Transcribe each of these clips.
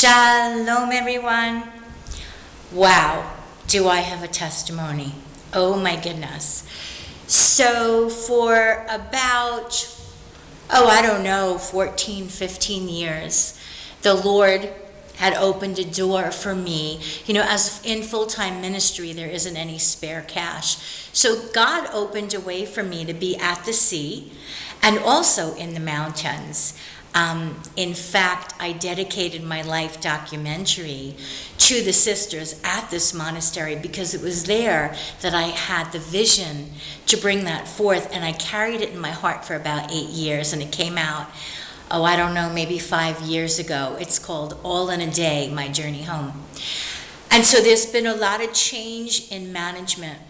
Shalom, everyone. Wow, do I have a testimony? Oh my goodness. So for about, 14, 15 years, the Lord had opened a door for me. You know, as in full-time ministry, there isn't any spare cash. So God opened a way for me to be at the sea and also in the mountains. In fact, I dedicated my life documentary to the sisters at this monastery because it was there that I had the vision to bring that forth, and I carried it in my heart for about 8 years, and it came out, maybe 5 years ago. It's called All in a Day, My Journey Home. And so there's been a lot of change in management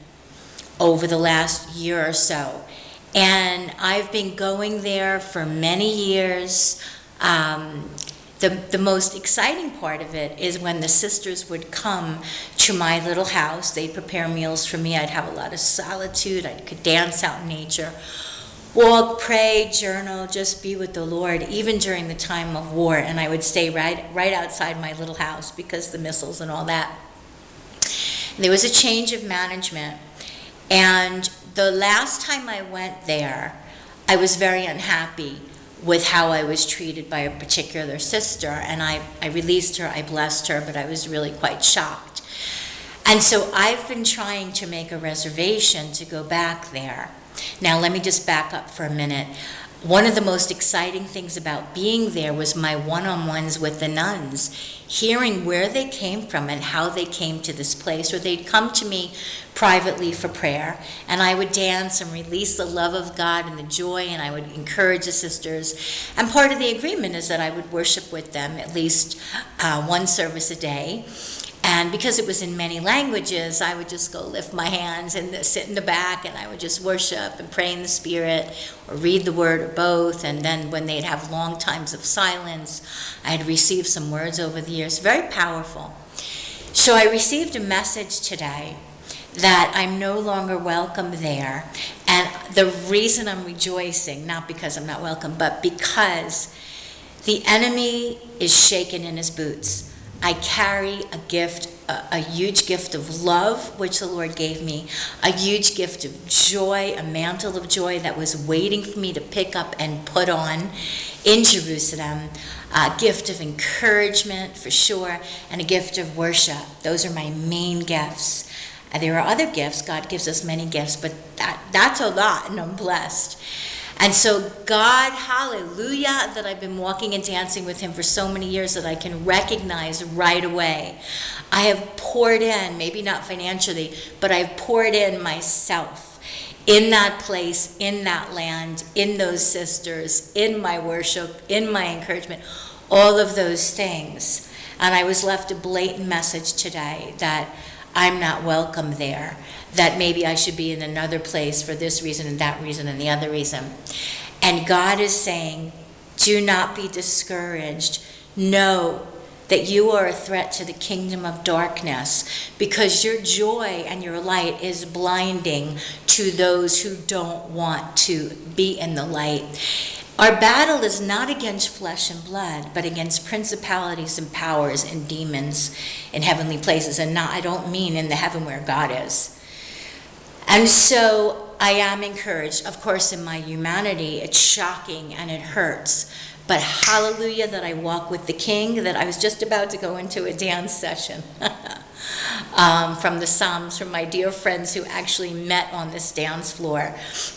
over the last year or so. And I've been going there for many years. The most exciting part of it is when the sisters would come to my little house. They'd prepare meals for me. I'd have a lot of solitude. I could dance out in nature, walk, pray, journal, just be with the Lord, even during the time of war. And I would stay right outside my little house because the missiles and all that. And there was a change of management. And the last time I went there, I was very unhappy with how I was treated by a particular sister, and I released her, I blessed her, but I was really quite shocked. And so I've been trying to make a reservation to go back there. Now let me just back up for a minute. One of the most exciting things about being there was my one-on-ones with the nuns, hearing where they came from and how they came to this place, or they'd come to me privately for prayer, and I would dance and release the love of God and the joy, and I would encourage the sisters. And part of the agreement is that I would worship with them at least one service a day. And because it was in many languages, I would just go lift my hands and sit in the back, and I would just worship and pray in the Spirit or read the Word or both. And then when they'd have long times of silence, I had received some words over the years, very powerful. So I received a message today that I'm no longer welcome there. And the reason I'm rejoicing, not because I'm not welcome, but because the enemy is shaken in his boots. I carry a gift, a huge gift of love, which the Lord gave me, a huge gift of joy, a mantle of joy that was waiting for me to pick up and put on in Jerusalem, a gift of encouragement for sure, and a gift of worship. Those are my main gifts. There are other gifts. God gives us many gifts, but that's a lot, and I'm blessed. And so God, hallelujah, that I've been walking and dancing with him for so many years that I can recognize right away. I have poured in, maybe not financially, but I've poured in myself in that place, in that land, in those sisters, in my worship, in my encouragement, all of those things. And I was left a blatant message today that I'm not welcome there, that maybe I should be in another place for this reason and that reason and the other reason. And God is saying, do not be discouraged. Know that you are a threat to the kingdom of darkness, because your joy and your light is blinding to those who don't want to be in the light. Our battle is not against flesh and blood, but against principalities and powers and demons in heavenly places. And I don't mean in the heaven where God is. And so I am encouraged. Of course, in my humanity, it's shocking and it hurts. But hallelujah that I walk with the King, that I was just about to go into a dance session from the Psalms, from my dear friends who actually met on this dance floor.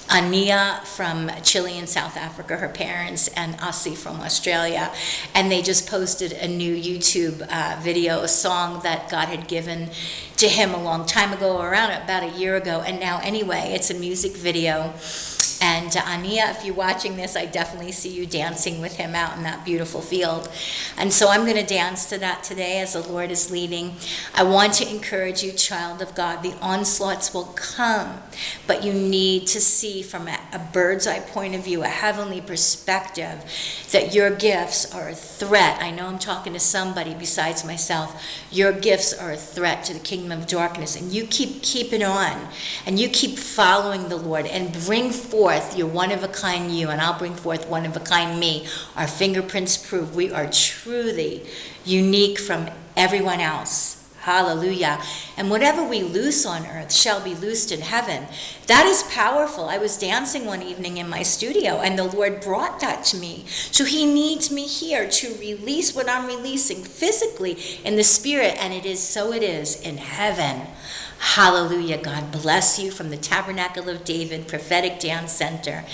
Ania from Chile and South Africa, her parents, and Asi from Australia. And they just posted a new YouTube video, a song that God had given to him a long time ago, around about a year ago. And now anyway, it's a music video. And Ania, if you're watching this, I definitely see you dancing with him out in that beautiful field. And so I'm going to dance to that today as the Lord is leading. I want to encourage you, child of God, the onslaughts will come, but you need to see from a bird's eye point of view, a heavenly perspective, that your gifts are a threat. I know I'm talking to somebody besides myself. Your gifts are a threat to the kingdom of darkness, and you keep keeping on, and you keep following the Lord and bring forth forth your one-of-a-kind you, and I'll bring forth one-of-a-kind me. Our fingerprints prove we are truly unique from everyone else. Hallelujah. And whatever we loose on earth shall be loosed in heaven. That is powerful. I was dancing one evening in my studio, and the Lord brought that to me. So he needs me here to release what I'm releasing physically in the spirit, and it is so it is in heaven. Hallelujah. God bless you from the Tabernacle of David Prophetic Dance Center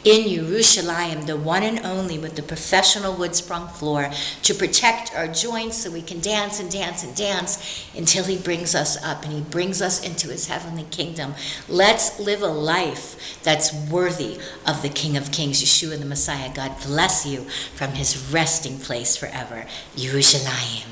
in Jerusalem, the one and only with the professional wood sprung floor to protect our joints so we can dance and dance and dance until he brings us up and he brings us into his heavenly kingdom. Let's live a life that's worthy of the King of Kings, Yeshua the Messiah. God bless you from his resting place forever. Jerusalem.